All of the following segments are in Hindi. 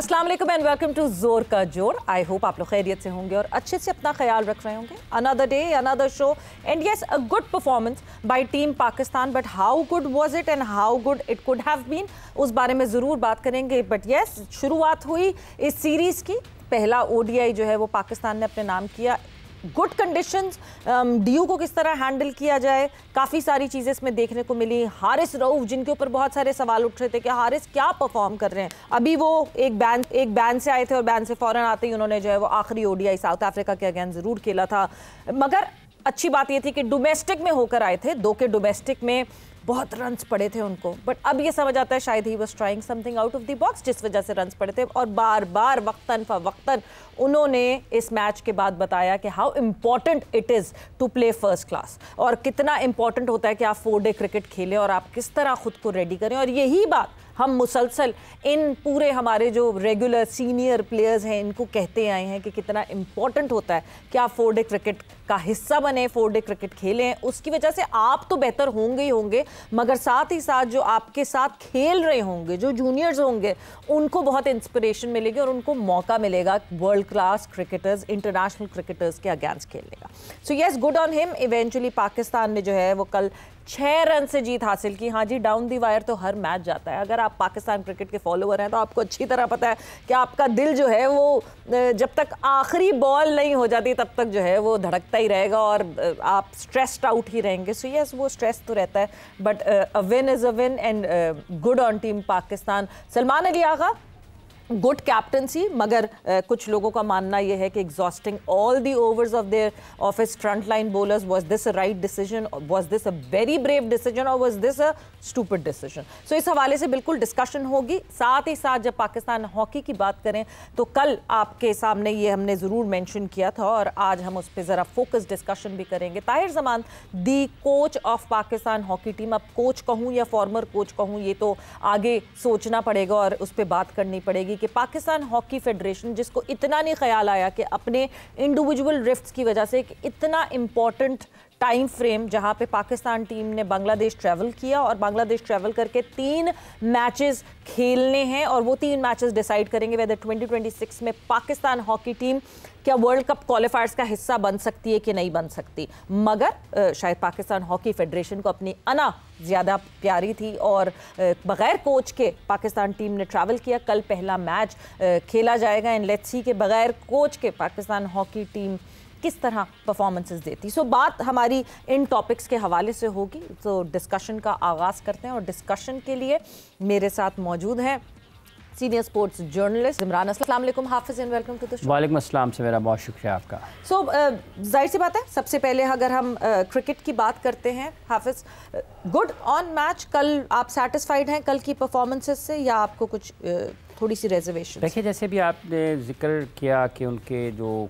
अस्सलाम वालेकुम एंड वेलकम टू जोर का जोर। आई होप आप लोग खैरियत से होंगे और अच्छे से अपना ख्याल रख रहे होंगे। Another day, another show and yes a good performance by team Pakistan, but how good was it and how good it could have been, उस बारे में ज़रूर बात करेंगे। बट यस, शुरुआत हुई इस सीरीज़ की। पहला ओडीआई जो है वो पाकिस्तान ने अपने नाम किया। गुड कंडीशंस, डीयू को किस तरह हैंडल किया जाए, काफ़ी सारी चीज़ें इसमें देखने को मिली। हारिस रऊफ, जिनके ऊपर बहुत सारे सवाल उठ रहे थे कि हारिस क्या परफॉर्म कर रहे हैं। अभी वो एक बैन से आए थे और बैन से फ़ौरन आते ही उन्होंने जो है वो आखिरी ओडीआई साउथ अफ्रीका के अगेंस्ट ज़रूर खेला था। मगर अच्छी बात ये थी कि डोमेस्टिक में होकर आए थे। 2 के डोमेस्टिक में बहुत रन्स पड़े थे उनको, बट अब ये समझ आता है शायद he was trying something out of the box, जिस वजह से रन्स पड़े थे। और बार बार वक्तन फवक्तन उन्होंने इस मैच के बाद बताया कि how important it is to play first class, और कितना इंपॉर्टेंट होता है कि आप 4 डे क्रिकेट खेलें और आप किस तरह खुद को रेडी करें। और यही बात हम मुसलसल इन पूरे हमारे जो रेगुलर सीनियर प्लेयर्स हैं इनको कहते आए हैं कि कितना इंपॉर्टेंट होता है कि आप 4 डे क्रिकेट का हिस्सा बने, 4 डे क्रिकेट खेलें। उसकी वजह से आप तो बेहतर होंगे ही होंगे, मगर साथ ही साथ जो आपके साथ खेल रहे होंगे, जो जूनियर्स होंगे, उनको बहुत इंस्पिरेशन मिलेगी और उनको मौका मिलेगा world class cricketers, international cricketers के अगेंस्ट खेलने का। So yes, good on him. Eventually Pakistan ने जो है वो कल 6 रन से जीत हासिल की। हाँ जी, डाउन दी वायर तो हर मैच जाता है। अगर आप पाकिस्तान क्रिकेट के फॉलोअर हैं तो आपको अच्छी तरह पता है कि आपका दिल जो है वो जब तक आखिरी बॉल नहीं हो जाती तब तक जो है वो धड़कता ही रहेगा और आप स्ट्रेस्ड आउट ही रहेंगे। सो यस, वो स्ट्रेस तो रहता है, but a win is a win and good on team Pakistan. Salman Ali Agha, good captaincy, मगर कुछ लोगों का मानना यह है कि exhausting all the overs of his front line bowlers, was this a right decision, was this a very brave decision और was this a stupid decision. So इस हवाले से बिल्कुल डिस्कशन होगी। साथ ही साथ जब पाकिस्तान हॉकी की बात करें तो कल आपके सामने ये हमने ज़रूर मेंशन किया था और आज हम उस पर ज़रा फोकस डिस्कशन भी करेंगे। Tahir Zaman, the coach of Pakistan hockey team, अब कोच कहूँ या फॉर्मर कोच कहूँ ये तो आगे सोचना पड़ेगा और उस पर बात करनी पड़ेगी कि पाकिस्तान हॉकी फेडरेशन, जिसको इतना नहीं ख्याल आया कि अपने इंडिविजुअल रिफ्ट्स की वजह से इतना इम्पॉर्टेंट टाइम फ्रेम जहां पे पाकिस्तान टीम ने बांग्लादेश ट्रैवल किया और बांग्लादेश ट्रैवल करके 3 मैचेस खेलने हैं और वो 3 मैचेस डिसाइड करेंगे वेदर 2026 में पाकिस्तान हॉकी टीम क्या वर्ल्ड कप क्वालिफायर्स का हिस्सा बन सकती है कि नहीं बन सकती। मगर शायद पाकिस्तान हॉकी फेडरेशन को अपनी अना ज़्यादा प्यारी थी और बग़ैर कोच के पाकिस्तान टीम ने ट्रैवल किया। कल पहला मैच खेला जाएगा एंड लेट्स सी के बग़ैर कोच के पाकिस्तान हॉकी टीम किस तरह परफॉर्मेंसेस देती। सो बात हमारी इन टॉपिक्स के हवाले से होगी। तो डिस्कशन का आगाज़ करते हैं और डिस्कशन के लिए मेरे साथ मौजूद हैं सीनियर स्पोर्ट्स जर्नलिस्ट इमरान। अस्सलाम वालेकुम Hafeez and welcome to the show. वालेकुम अस्सलाम से मेरा बहुत शुक्रिया आपका। सो जाहिर सी बात है, सबसे पहले अगर हम क्रिकेट की बात करते हैं, हाफिज़, गुड ऑन मैच। कल आप सेटिस्फाइड हैं कल की परफॉर्मेंसेस से या आपको कुछ थोड़ी सी रिजर्वेशन? देखिए, जैसे भी आपने जिक्र किया कि उनके जो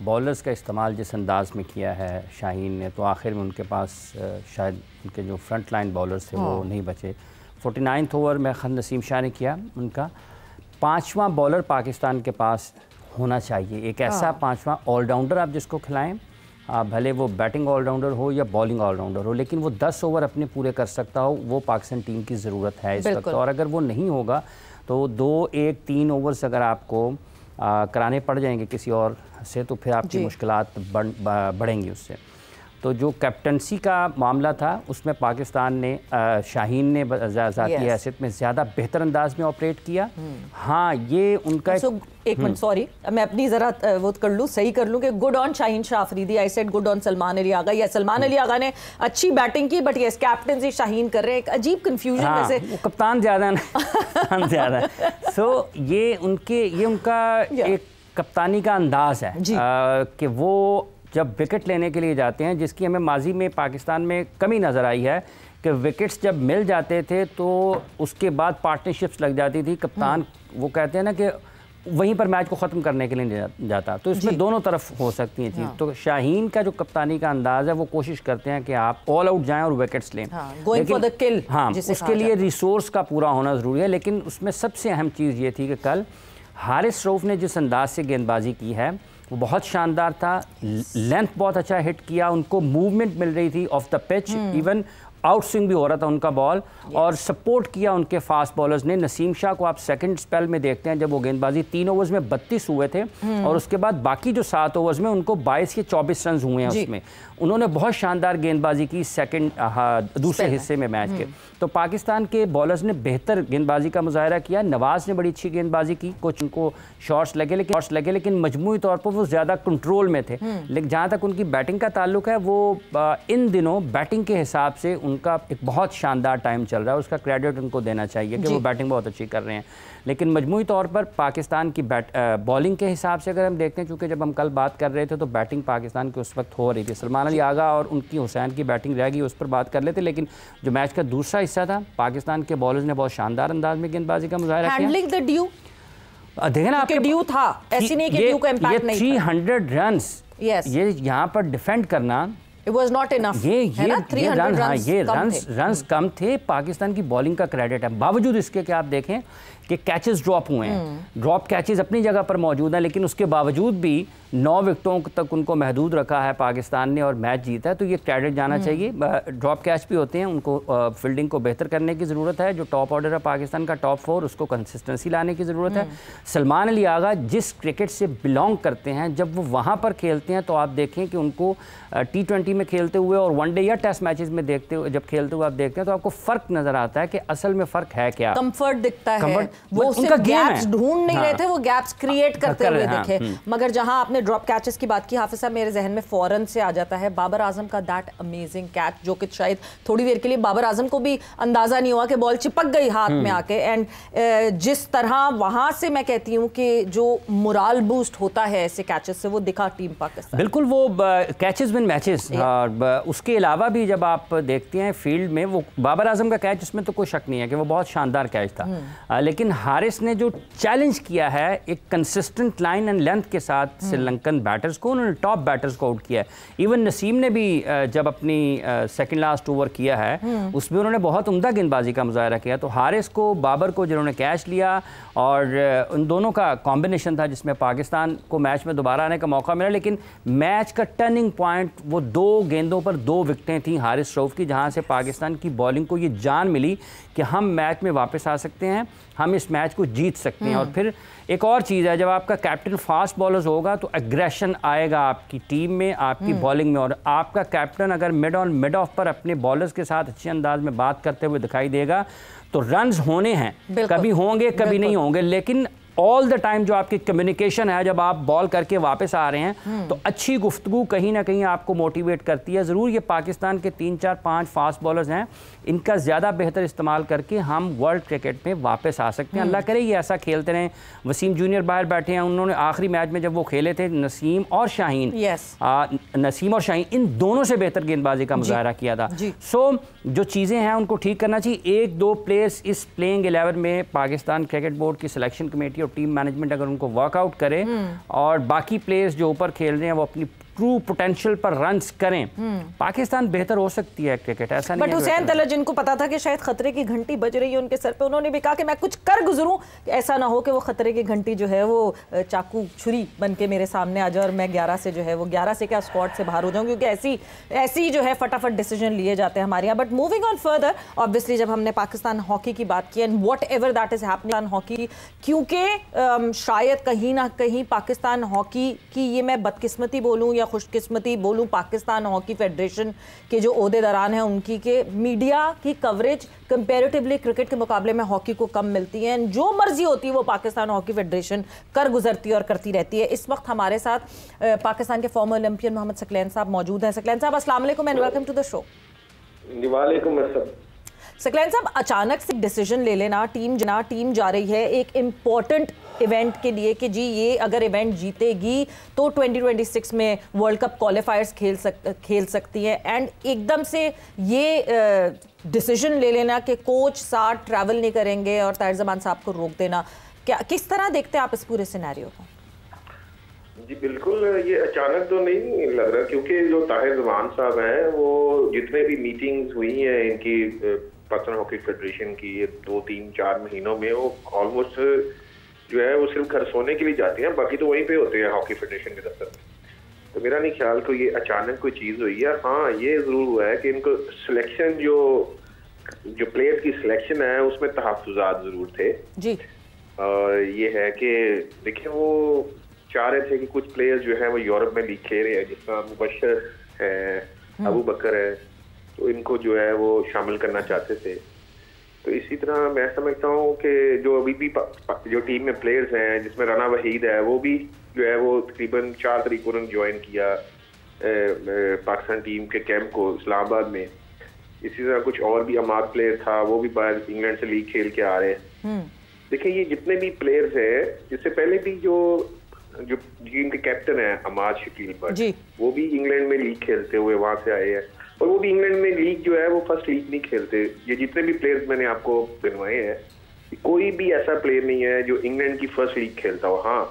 बॉलर्स का इस्तेमाल जिस अंदाज में किया है शाहीन ने, तो आखिर में उनके पास शायद उनके जो फ्रंट लाइन बॉलर्स थे वो नहीं बचे। 49th ओवर में खन नसीम शाह ने किया उनका। 5वां बॉलर पाकिस्तान के पास होना चाहिए, एक ऐसा 5वां ऑलराउंडर आप जिसको खिलाएं, भले वो बैटिंग ऑलराउंडर हो या बॉलिंग ऑलराउंडर हो, लेकिन वो 10 ओवर अपने पूरे कर सकता हो। वो पाकिस्तान टीम की ज़रूरत है इस वक्त। और अगर वो नहीं होगा तो 2, 1, 3 ओवर्स अगर आपको कराने पड़ जाएंगे किसी और से तो फिर आपकी मुश्किलात बढ़ेंगी उससे। तो जो कैप्टनसी का मामला था उसमें पाकिस्तान ने शाहीन ने ज़ाती हैसियत में ज़्यादा बेहतर अंदाज में ऑपरेट किया। हाँ, ये उनका एक मिनट, सॉरी, मैं अपनी ज़रा वो कर लूँ, सही कर लूँ कि good on Shaheen Shah Afridi, I said good on Salman Ali Agha. या सलमान अली आगा ने अच्छी बैटिंग की, बट यस कैप्टनसी शाहीन कर रहे हैं। एक अजीब कन्फ्यूजन। हाँ, वैसे वो कप्तान ज़्यादा है ज़्यादा। सो ये उनका एक कप्तानी का अंदाज़ है कि वो जब विकेट लेने के लिए जाते हैं, जिसकी हमें माजी में पाकिस्तान में कमी नज़र आई है कि विकेट्स जब मिल जाते थे तो उसके बाद पार्टनरशिप्स लग जाती थी। कप्तान वो कहते हैं ना कि वहीं पर मैच को ख़त्म करने के लिए जाता, तो इसमें दोनों तरफ हो सकती हैं चीज़। तो शाहीन का जो कप्तानी का अंदाज़ है वो कोशिश करते हैं कि आप ऑल आउट जाएं और विकेट्स लें। गोइंग फॉर द किल। हाँ, उसके लिए रिसोर्स का पूरा होना ज़रूरी है। लेकिन उसमें सबसे अहम चीज़ ये थी कि कल हारिस रऊफ ने जिस अंदाज से गेंदबाजी की है वो बहुत शानदार था। लेंथ बहुत अच्छा हिट किया, उनको मूवमेंट मिल रही थी of the pitch, even out swing भी हो रहा था उनका बॉल, और सपोर्ट किया उनके फास्ट बॉलर्स ने। नसीम शाह को आप सेकंड स्पेल में देखते हैं, जब वो गेंदबाजी 3 ओवर्स में 32 हुए थे, और उसके बाद बाकी जो 7 ओवर्स में उनको 22 या 24 रन हुए हैं उसमें। उन्होंने बहुत शानदार गेंदबाजी की दूसरे हिस्से में मैच के। तो पाकिस्तान के बॉलर्स ने बेहतर गेंदबाजी का मुजाहरा किया। नवाज ने बड़ी अच्छी गेंदबाजी की, कुछ उनको शॉट्स लगे लेकिन मजमूई तौर पर वो ज़्यादा कंट्रोल में थे। लेकिन जहाँ तक उनकी बैटिंग का ताल्लुक है, वो इन दिनों बैटिंग के हिसाब से उनका एक बहुत शानदार टाइम चल रहा है, उसका क्रेडिट उनको देना चाहिए कि वो बैटिंग बहुत अच्छी कर रहे हैं। लेकिन मजमूई तौर पर पाकिस्तान की बॉलिंग के हिसाब से अगर हम देखते हैं, चूँकि जब हम कल बात कर रहे थे तो बैटिंग पाकिस्तान की उस वक्त हो रही थी, सलमान अली आगा और उनकी हुसैन की बैटिंग रहेगी, उस पर बात कर लेते। लेकिन जो मैच का दूसरा हिस्सा था, पाकिस्तान के बॉलर्स ने बहुत शानदार अंदाज में गेंदबाजी का मुजाहरा किया। हैंडलिंग द ड्यू, देखें ना, आपके ड्यू था, ऐसी नहीं कि ड्यू का इंपैक्ट नहीं था। 300 रन्स, ये यहाँ पर डिफेंड करना, It was not enough, ये रन्स कम थे। पाकिस्तान की बॉलिंग का क्रेडिट है, बावजूद इसके कि आप देखें कि कैचेस ड्रॉप हुए हैं, ड्रॉप कैचेस अपनी जगह पर मौजूद हैं, लेकिन उसके बावजूद भी 9 विकेटों तक उनको महदूद रखा है पाकिस्तान ने और मैच जीता है। तो ये क्रेडिट जाना चाहिए। ड्रॉप कैच भी होते हैं, उनको फील्डिंग को बेहतर करने की ज़रूरत है। जो टॉप ऑर्डर है पाकिस्तान का, टॉप 4, उसको कंसिस्टेंसी लाने की ज़रूरत है। सलमान अली आगा जिस क्रिकेट से बिलोंग करते हैं, जब वो वहाँ पर खेलते हैं तो आप देखें कि उनको T20 में खेलते हुए और वनडे या टेस्ट मैचेस में देखते हुए, जब खेलते हुए आप देखते हैं तो आपको फ़र्क नज़र आता है कि असल में फ़र्क है क्या। कंफर्ट दिखता है, वो उनका गैप्स ढूंढ नहीं रहे थे, वो गैप्स क्रिएट करते हुए दिखे। मगर जहां आपने ड्रॉप कैचेस की बात की, हाफिज साहब, मेरे जहन में फौरन से आ जाता है बाबर आजम का दैट अमेजिंग कैच, जो कि शायद थोड़ी देर के लिए बाबर आजम को भी अंदाजा नहीं हुआ कि बॉल चिपक गई हाथ में आके। एंड जिस तरह वहां से मैं कहती हूं कि जो मोरल बूस्ट होता है ऐसे कैचेस से, वो दिखा टीम पाकिस्तान। बिल्कुल, वो कैचेस विन मैचेस। उसके अलावा भी जब आप देखते हैं फील्ड में, वो बाबर आजम का कैच, उसमें तो कोई शक नहीं है कि वो बहुत शानदार कैच था। लेकिन हारिस ने जो चैलेंज किया है एक कंसिस्टेंट लाइन एंड लेंथ के साथ श्रीलंकन बैटर्स को, उन्होंने टॉप बैटर्स को आउट किया है। इवन नसीम ने भी जब अपनी सेकंड लास्ट ओवर किया है, उसमें उन्होंने बहुत उम्दा गेंदबाजी का मुजाहरा किया। तो हारिस को, बाबर को जिन्होंने कैच लिया, और उन दोनों का कॉम्बिनेशन था जिसमें पाकिस्तान को मैच में दोबारा आने का मौका मिला। लेकिन मैच का टर्निंग पॉइंट वो 2 गेंदों पर 2 विकेटें थी हारिस रऊफ की, जहाँ से पाकिस्तान की बॉलिंग को ये जान मिली कि हम मैच में वापस आ सकते हैं, हम इस मैच को जीत सकते हैं। और फिर एक और चीज़ है, जब आपका कैप्टन फास्ट बॉलर्स होगा तो एग्रेशन आएगा आपकी टीम में, आपकी बॉलिंग में। और आपका कैप्टन अगर मिड ऑन मिड ऑफ पर अपने बॉलर्स के साथ अच्छे अंदाज में बात करते हुए दिखाई देगा तो रन्स होने हैं, कभी होंगे कभी नहीं होंगे, लेकिन ऑल द टाइम जो आपकी कम्युनिकेशन है, जब आप बॉल करके वापस आ रहे हैं तो अच्छी गुफ्तगू कहीं ना कहीं आपको मोटिवेट करती है। ज़रूर ये पाकिस्तान के 3, 4, 5 फास्ट बॉलर्स हैं, इनका ज़्यादा बेहतर इस्तेमाल करके हम वर्ल्ड क्रिकेट में वापस आ सकते हैं। अल्लाह करे ये ऐसा खेलते रहें। वसीम जूनियर बाहर बैठे हैं, उन्होंने आखिरी मैच में जब वो खेले थे, नसीम और शाहीन इन दोनों से बेहतर गेंदबाजी का मुजाहरा किया था। सो जो चीज़ें हैं उनको ठीक करना चाहिए। 1-2 प्लेयर्स इस प्लेइंग 11 में पाकिस्तान क्रिकेट बोर्ड की सिलेक्शन कमेटी और टीम मैनेजमेंट अगर उनको वर्कआउट करे, और बाकी प्लेयर्स जो ऊपर खेल रहे हैं वो अपनी ट्रू पोटेंशियल पर रन्स करें, पाकिस्तान बेहतर हो सकती है क्रिकेट। ऐसा नहीं। बट हुसैन तलत, जिनको पता था कि शायद खतरे की घंटी बज रही है उनके सर पे, उन्होंने भी कहा कि मैं कुछ कर गुजरूं, ऐसा ना हो कि वो खतरे की घंटी जो है वो चाकू छुरी बन के मेरे सामने आ जाए और मैं 11 से जो है वो 11 से क्या स्क्वाड से बाहर हो जाऊं, क्योंकि ऐसी जो है फटाफट डिसीजन लिए जाते हैं हमारे यहाँ। But moving on further, obviously जब हमने पाकिस्तान हॉकी की बात की, and what ever that is happening on hockey, क्योंकि शायद कहीं ना कहीं पाकिस्तान हॉकी की, ये मैं बदकिस्मती बोलूँ या खुशकिस्मती बोलूं, पाकिस्तान हॉकी फेडरेशन के जो ओहदेदारान हैं उनकी, के मीडिया की कवरेज कंपैरेटिवली क्रिकेट के मुकाबले में हॉकी को कम मिलती है। जो मर्जी होती है वो पाकिस्तान हॉकी फेडरेशन कर गुजरती है और करती रहती है। इस वक्त हमारे साथ पाकिस्तान के फॉर्मर ओलंपियन मोहम्मद सकलैन साहब मौजूद हैं। सकलैन साहब, अस्सलाम वालेकुम and welcome to the show. वालेकुम अस्सलाम। सकलैन साहब, अचानक से डिसीजन ले लेना, टीम जा रही है एक इम्पॉर्टेंट इवेंट के लिए कि जी ये अगर इवेंट जीतेगी तो 2026 में वर्ल्ड कप क्वालिफायर्स खेल सकती है, एंड एकदम से ये डिसीजन ले लेना कि कोच साथ ट्रैवल नहीं करेंगे और ताहिर ज़मान साहब को रोक देना, क्या किस तरह देखते हैं आप इस पूरे सिनेरियो को? जी बिल्कुल, ये अचानक तो नहीं लग रहा, क्योंकि जो ताहिर ज़मान साहब हैं वो जितने भी मीटिंग्स हुई हैं इनकी पाकिस्तान हॉकी फेडरेशन की, ये 2-3-4 महीनों में, वो ऑलमोस्ट जो है वो सिर्फ घर सोने के लिए जाते हैं, बाकी तो वहीं पे होते हैं हॉकी फेडरेशन के दफ्तर में। तो मेरा नहीं ख्याल को ये अचानक कोई चीज हुई है। हाँ, ये जरूर हुआ है कि इनको सिलेक्शन जो प्लेयर्स की सिलेक्शन है उसमें तहफ्फुज़ात जरूर थे जी। और ये है कि देखिए वो चाह रहे थे कि कुछ प्लेयर्स जो है वो यूरोप में भी खेल रहे हैं, जिसका मुबशर है, अबू बकर है, तो इनको जो है वो शामिल करना चाहते थे। तो इसी तरह मैं समझता हूँ कि जो अभी भी जो टीम में प्लेयर्स हैं, जिसमें राना वहीद है, वो भी जो है वो तकरीबन 4 तारीख को उन्होंने ज्वाइन किया पाकिस्तान टीम के कैंप को इस्लामाबाद में। इसी तरह कुछ और भी अमाद प्लेयर था, वो भी बाहर इंग्लैंड से लीग खेल के आ रहे हैं। देखिए ये जितने भी प्लेयर्स हैं, इससे पहले भी जो टीम के कैप्टन है अमाद शकील भट्ट, वो भी इंग्लैंड में लीग खेलते हुए वहां से आए हैं और वो भी इंग्लैंड में लीग जो है वो फर्स्ट लीग नहीं खेलते। ये जितने भी प्लेयर्स मैंने आपको गिनवाए हैं, कोई भी ऐसा प्लेयर नहीं है जो इंग्लैंड की फर्स्ट लीग खेलता हो। हाँ,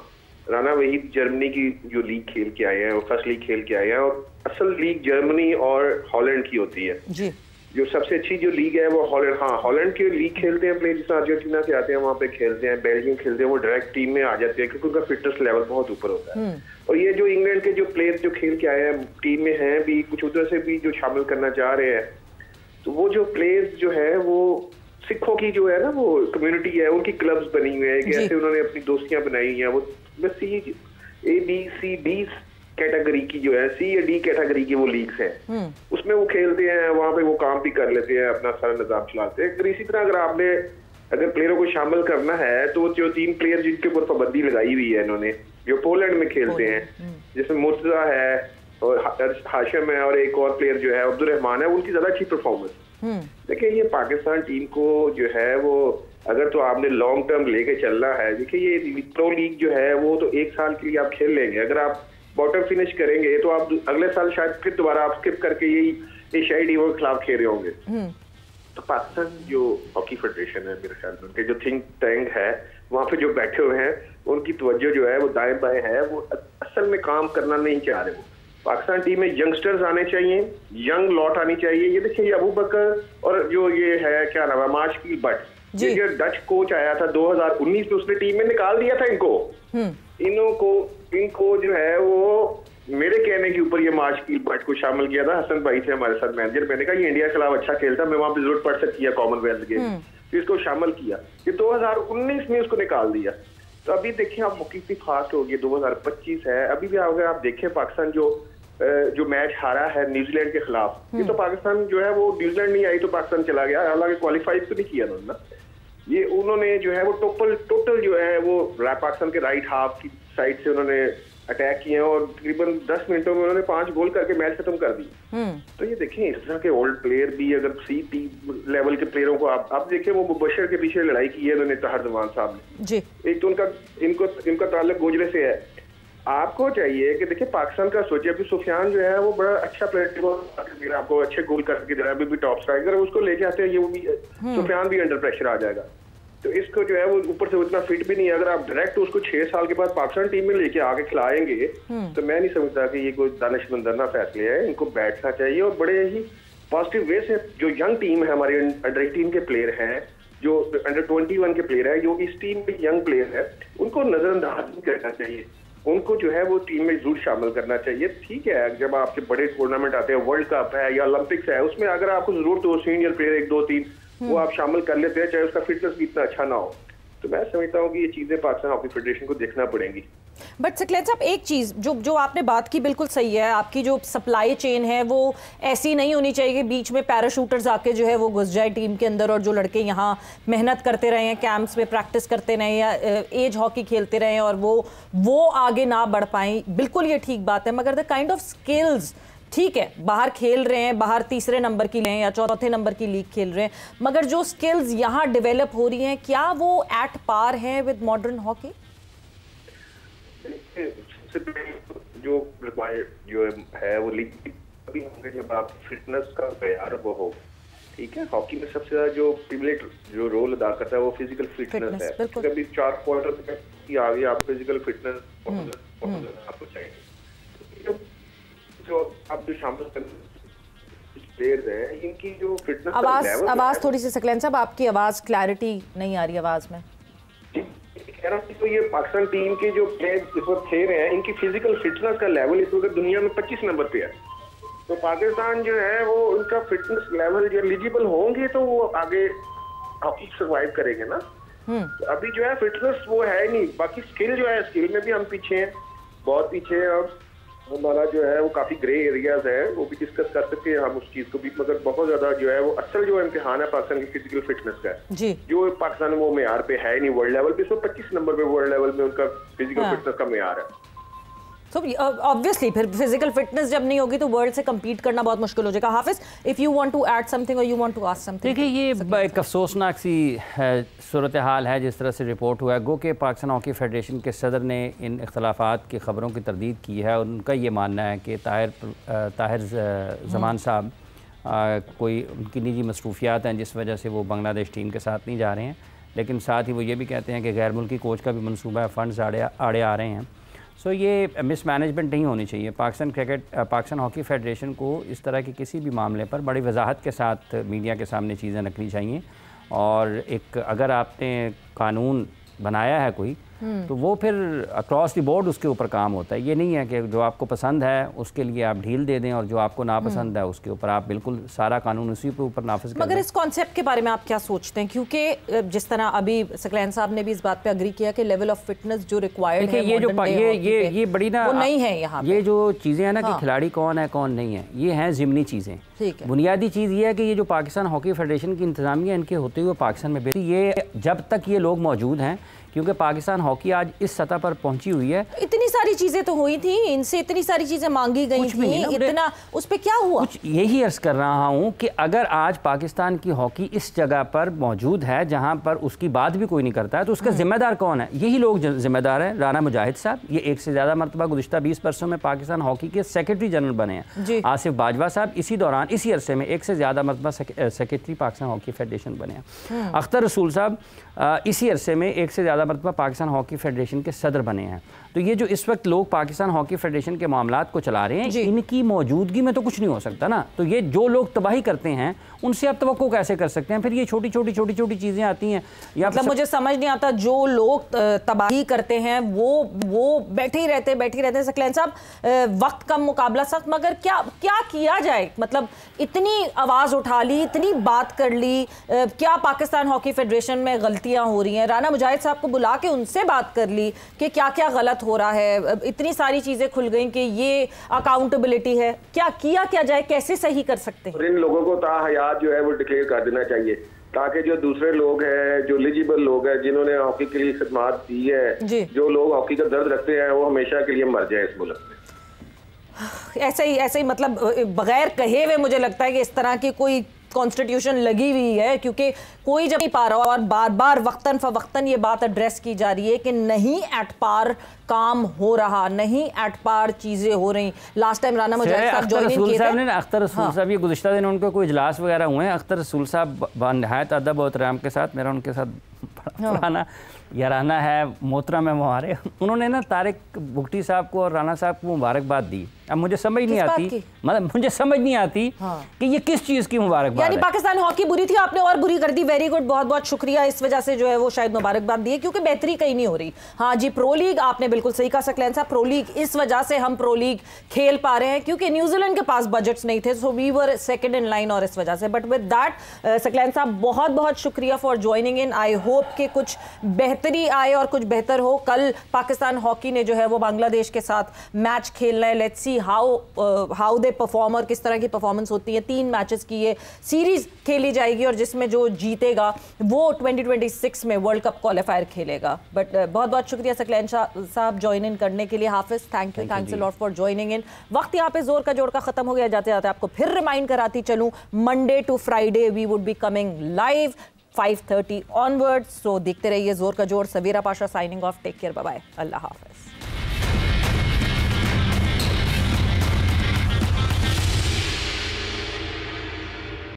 राना वहीद जर्मनी की जो लीग खेल के आए हैं, वो फर्स्ट लीग खेल के आए हैं और असल लीग जर्मनी और हॉलैंड की होती है जी। जो सबसे अच्छी जो लीग है वो हॉलैंड, हाँ हॉलैंड की लीग खेलते हैं प्लेयर, जिसमें अर्जेंटीना से आते हैं वहाँ पे खेलते हैं, बेल्जियम खेलते हैं, वो डायरेक्ट टीम में आ जाते हैं क्योंकि उनका फिटनेस लेवल बहुत ऊपर होता है। और ये जो इंग्लैंड के जो प्लेयर जो खेल के आए हैं टीम में हैं भी, कुछ उधर से भी जो शामिल करना चाह रहे हैं, तो वो जो प्लेयर्स जो है वो सिखों की जो है ना वो कम्युनिटी है, उनकी क्लब्स बनी हुई है, कैसे उन्होंने अपनी दोस्तियां बनाई हुई हैं। वो बस A-B-C-D कैटेगरी की जो है, C या D कैटेगरी की वो लीग्स हैं, उसमें वो खेलते हैं, वहां पे वो काम भी कर लेते हैं, अपना सारा निजाम चलाते हैं। इसी तरह अगर प्लेयरों को शामिल करना है तो जो 3 प्लेयर जिनके ऊपर पाबंदी लगाई हुई है इन्होंने, जो पोलैंड में खेलते हैं, जिसमें मुर्तजा है और हाशिम है और एक और प्लेयर जो है अब्दुल रहमान है, उनकी ज्यादा अच्छी परफॉर्मेंस। देखिए ये पाकिस्तान टीम को जो है वो अगर तो आपने लॉन्ग टर्म लेके चलना है, देखिए ये प्रो लीग जो है वो तो 1 साल के लिए आप खेल लेंगे। अगर आप बॉटम फिनिश करेंगे तो आप अगले साल शायद फिर दोबारा आप स्किप करके यही एशियाई टीमों के खिलाफ खेल रहे होंगे। तो पाकिस्तान जो हॉकी फेडरेशन है, मेरे ख्याल में उनके जो थिंक टैंक है वहाँ पे जो बैठे हुए हैं, उनकी तवज्जो जो है वो दाएं बाएं है, वो असल में काम करना नहीं चाह रहे। वो पाकिस्तान टीम में यंगस्टर्स आने चाहिए, यंग लॉट आनी चाहिए। ये देखिए ये अबू बकर और जो ये है क्या नाम है अमाद शकील भट्ट, ये जो डच कोच आया था 2019 में, उसने टीम में निकाल दिया था इनको जो है वो मेरे कहने के ऊपर ये अमाद शकील भट्ट को शामिल किया था। हसन भाई थे हमारे साथ मैनेजर, मैंने कहा ये इंडिया के खिलाफ अच्छा खेलता, मैं वहां पे जरूरत पड़ सकती है कॉमनवेल्थ गेम, तो इसको शामिल किया। ये 2019 में उसको निकाल दिया। तो अभी देखिए आप हॉकी इतनी फास्ट हो गई, 2025 है, अभी भी अगर आप देखें पाकिस्तान जो मैच हारा है न्यूजीलैंड के खिलाफ, ये तो पाकिस्तान जो है वो न्यूजीलैंड नहीं आई तो पाकिस्तान चला गया, हालांकि क्वालिफाई तो नहीं किया उन्होंने। ये उन्होंने जो है वो टोटल जो है वो पाकिस्तान के राइट हाफ की साइड से उन्होंने अटैक किए और तकरीबन 10 मिनटों में उन्होंने 5 गोल करके मैच खत्म कर दिया। तो ये देखें इस तरह के ओल्ड प्लेयर भी, अगर C लेवल के प्लेयरों को आप देखें, वो मुबशर के पीछे लड़ाई की है उन्होंने ताहिर जमान साहब ने जी। एक तो इनका ताल्लुक गोजरे से है। आपको चाहिए कि देखिए पाकिस्तान का सोचिए, अभी सुफियान जो है वो बड़ा अच्छा प्लेयर, आपको अच्छे गोल करके दे रहा है, अभी भी टॉप स्ट्राइकर, उसको ले जाते हैं, ये वो भी सुफियान भी अंडर प्रेशर आ जाएगा। तो इसको जो है वो ऊपर से उतना फिट भी नहीं है। अगर आप डायरेक्ट उसको 6 साल के बाद पाकिस्तान टीम में लेके आके खिलाएंगे तो मैं नहीं समझता कि ये कोई दानिशमंदाना फैसले है। इनको बैठना चाहिए और बड़े ही पॉजिटिव वे से जो यंग टीम है, हमारे अंडर 18 के प्लेयर हैं, जो अंडर 21 के प्लेयर है, जो इस टीम में यंग प्लेयर है, उनको नजरअंदाज नहीं करना चाहिए, उनको जो है वो टीम में जरूर शामिल करना चाहिए। ठीक है, जब आपके बड़े टूर्नामेंट आते हैं, वर्ल्ड कप है या ओलंपिक्स है, उसमें अगर आपको जरूरत हो सीनियर प्लेयर 1 2 3 वो आप शामिल कर लेते हैं, चाहे उसका फिटनेस भी इतना अच्छा ना हो। तो मैं समझता हूँ कि ये चीजें पाकिस्तान हॉकी फेडरेशन को देखना पड़ेंगी। बट सकलैन साहब, एक चीज़ जो आपने बात की बिल्कुल सही है, आपकी जो सप्लाई चेन है वो ऐसी नहीं होनी चाहिए कि बीच में पैराशूटर्स आके जो है वो घुस जाए टीम के अंदर और जो लड़के यहाँ मेहनत करते रहे हैं, कैंप्स में प्रैक्टिस करते रहे या एज हॉकी खेलते रहे और वो आगे ना बढ़ पाएँ। बिल्कुल ये ठीक बात है, मगर द काइंड ऑफ स्किल्स, ठीक है बाहर खेल रहे हैं, बाहर 3रे नंबर की लें या 4थे नंबर की लीग खेल रहे हैं, मगर जो स्किल्स यहाँ डेवलप हो रही हैं, क्या वो एट पार हैं विद मॉडर्न हॉकी? जो रिक्वायर्ड जो है वो लीग अभी होंगे जब आप फिटनेस का तैयार वो हो। ठीक है, हॉकी में सबसे ज्यादा जो पिवट जो रोल अदा करता है वो फिजिकल फिटनेस है। कभी 4 क्वार्टर की आगे आप फिजिकल फिटनेस आपको चाहिए। जो आप जो शामिल प्लेयर्स हैं, इनकी जो फिटनेस आवाज थोड़ी सी सकलैन साहब, आपकी आवाज क्लैरिटी नहीं आ रही आवाज में। कह रहा हूँ तो ये पाकिस्तान टीम के जो प्लेयर इस वक्त खेल रहे हैं, इनकी फिजिकल फिटनेस का लेवल इस वक्त दुनिया में 25 नंबर पे है। तो पाकिस्तान जो है वो उनका फिटनेस लेवल जो एलिजिबल होंगे तो वो आगे हॉकी सर्वाइव करेंगे ना। तो अभी जो है फिटनेस वो है नहीं। बाकी स्किल जो है, स्किल में भी हम पीछे हैं, बहुत पीछे हैं। और हमारा जो है वो काफी ग्रे एरियाज है, वो भी डिस्कस कर सकते हैं हम उस चीज को भी। मगर बहुत ज्यादा जो है वो असल जो इम्तिहान है पाकिस्तान की फिजिकल फिटनेस का जी, जो पाकिस्तान वो मेयार पे है नहीं वर्ल्ड लेवल पे। 25 नंबर पे वर्ल्ड लेवल में उनका फिजिकल फिटनेस का मेयार है। तो ऑब्वियसली फिर फिजिकल फिटनेस जब नहीं होगी तो वर्ल्ड से compete करना बहुत मुश्किल हो जाएगा। Hafiz, if you want to add something और you want to ask something. देखिए, ये एक अफसोसनाक सी सूरत हाल है जिस तरह से रिपोर्ट हुआ है। गो के पाकिस्तान हॉकी फेडरेशन के सदर ने इन इख्तलाफात की ख़बरों की तरदीद की है। और उनका ये मानना है कि ताहिर ज़मान साहब कोई उनकी निजी मसरूफियात हैं जिस वजह से वो बांग्लादेश टीम के साथ नहीं जा रहे हैं। लेकिन साथ ही वो ये भी कहते हैं कि गैर मुल्की कोच का भी मनसूबा है, फ़ंड्स आड़े आ रहे हैं। सो ये मिसमैनेजमेंट नहीं होनी चाहिए। पाकिस्तान हॉकी फेडरेशन को इस तरह के किसी भी मामले पर बड़ी वजाहत के साथ मीडिया के सामने चीज़ें रखनी चाहिए। और एक अगर आपने कानून बनाया है कोई तो वो फिर अक्रॉस द बोर्ड उसके ऊपर काम होता है। ये नहीं है कि जो आपको पसंद है उसके लिए आप ढील दे दें और जो आपको नापसंद है उसके ऊपर आप बिल्कुल सारा कानून उसी के ऊपर नाफिज करें। मगर इस कॉन्सेप्ट के बारे में आप क्या सोचते हैं? क्योंकि जिस तरह अभी सकलैन साहब ने भी इस बात पे अग्री किया कि लेवल ऑफ फिटनेस जो रिक्वायर्ड है ये बड़ी ना वो नहीं है यहाँ। ये जो चीज़ें हैं ना कि खिलाड़ी कौन है कौन नहीं है, ये हैं ज़िमनी चीज़ें। बुनियादी चीज़ ये है कि ये जो पाकिस्तान हॉकी फेडरेशन की इंतजामिया इनके होते हुए पाकिस्तान में ये जब तक ये लोग मौजूद हैं, क्योंकि पाकिस्तान हॉकी आज इस सतह पर पहुंची हुई है। इतनी सारी चीजें तो हुई थी, इनसे इतनी सारी चीजें मांगी गई थी, इतना उस पे क्या हुआ? कुछ यही अर्ज कर रहा हूं कि अगर आज पाकिस्तान की हॉकी इस जगह पर मौजूद है जहां पर उसकी बात भी कोई नहीं करता है, तो उसका जिम्मेदार कौन है? यही लोग जिम्मेदार हैं। राना मुजाहिद साहब, ये एक से ज्यादा मरतबा गुज़िश्ता 20 वर्षों में पाकिस्तान हॉकी के सेक्रेटरी जनरल बने हैं। आसिफ बाजवा साहब इसी दौरान इसी अरसे में एक से ज्यादा मरतबा सेक्रेटरी पाकिस्तान हॉकी फेडरेशन बने हैं। अख्तर रसूल साहब इसी अरसे में एक से ज्यादा मरतबा पाकिस्तान हॉकी फेडरेशन के सदर बने हैं। तो ये जो इस वक्त लोग पाकिस्तान हॉकी फेडरेशन के मामलात को चला रहे हैं, इनकी मौजूदगी में तो कुछ नहीं हो सकता ना। तो ये जो लोग तबाही करते हैं उनसे आप तवक्को कैसे कर सकते हैं? फिर ये छोटी छोटी चीज़ें आती हैं। मतलब मुझे समझ नहीं आता, जो लोग तबाही करते हैं वो बैठे ही रहते हैं। सकलैन साहब, वक्त कम, मुकाबला सख्त, मगर क्या किया जाए? मतलब इतनी आवाज़ उठा ली, इतनी बात कर ली, क्या पाकिस्तान हॉकी फेडरेशन में गलतियाँ हो रही हैं? राना मुजाहिद साहब को बुला के उनसे बात कर ली कि क्या क्या गलत हो रहा है। इतनी सारी चीज़ें खुल गई कि ये अकाउंटेबिलिटी है। क्या जाए, कैसे सही कर सकते हैं? इन लोगों को ताहयात जो है वो डिक्लेयर कर देना चाहिए, ताकि जो दूसरे लोग हैं, जो एलिजिबल लोग हैं, जिन्होंने हॉकी के लिए खिदमत दी है, जो लोग हॉकी का दर्द रखते हैं, वो हमेशा के लिए मर जाए इस मुल्क में। ऐसे ही मतलब बगैर कहे हुए मुझे लगता है कि इस तरह की कोई कॉन्स्टिट्यूशन लगी हुई है, क्योंकि कोई जब नहीं पा रहा और बार बार वक्तन फवक्तन ये बात एड्रेस की जा रही है कि नहीं एट पार काम हो रहा, नहीं एट पार चीजें हो रही। लास्ट टाइम राना मुजाहिद साहब अख्तर रसूल साहब ये गुज़िश्ता दिन उनको कोई इजलास वगैरह हुए हैं। अख्तर रसूल साहब नहायत अदब और एहतराम के साथ, मेरा उनके साथ पुराना याराना है, मोहतरम है हमारे। उन्होंने ना तारिक भुगटी साहब को और राना साहब को मुबारकबाद दी। अब मुझे समझ नहीं आती, मतलब मुझे समझ नहीं आती कि ये किस चीज़ की मुबारकबाद है। यानी पाकिस्तान हॉकी बुरी थी, आपने और बुरी कर दी। वेरी गुड, बहुत बहुत शुक्रिया। इस वजह से जो है वो शायद मुबारकबाद दी है, क्योंकि बेहतरी कहीं नहीं हो रही। हाँ जी, प्रो लीग, आपने बिल्कुल सही कहा सकलैन साहब, प्रो लीग इस वजह से हम प्रो लीग खेल पा रहे हैं क्योंकि न्यूजीलैंड के पास बजट्स नहीं थे, so we were second in line, और इस वजह से। बट विद दैट सकलैन साहब, बहुत बहुत शुक्रिया for joining in. I hope कि कुछ बेहतरी आए और कुछ बेहतर हो। कल पाकिस्तान हॉकी ने जो है वो बांग्लादेश के साथ मैच खेलना है। Let's see how they perform, और किस तरह की परफॉर्मेंस होती है। 3 मैचेस की ये सीरीज खेली जाएगी और जिसमें जो जीतेगा वो 2026 में वर्ल्ड कप क्वालिफायर खेलेगा। बट बहुत बहुत शुक्रिया सकलैन साहब ज्वाइन इन करने के लिए। Hafiz, thank you, thanks a lot for joining in. वक्त यहाँ पे जोर का जोड़ का खत्म हो गया। जाते जाते आपको फिर रिमाइंड कराती चलूं, Monday to Friday we would be coming live 5:30 onwards. So देखते रहिए जोर का जोड़। Saveera Pasha signing off. Take care, bye bye, अल्लाह हाफिज।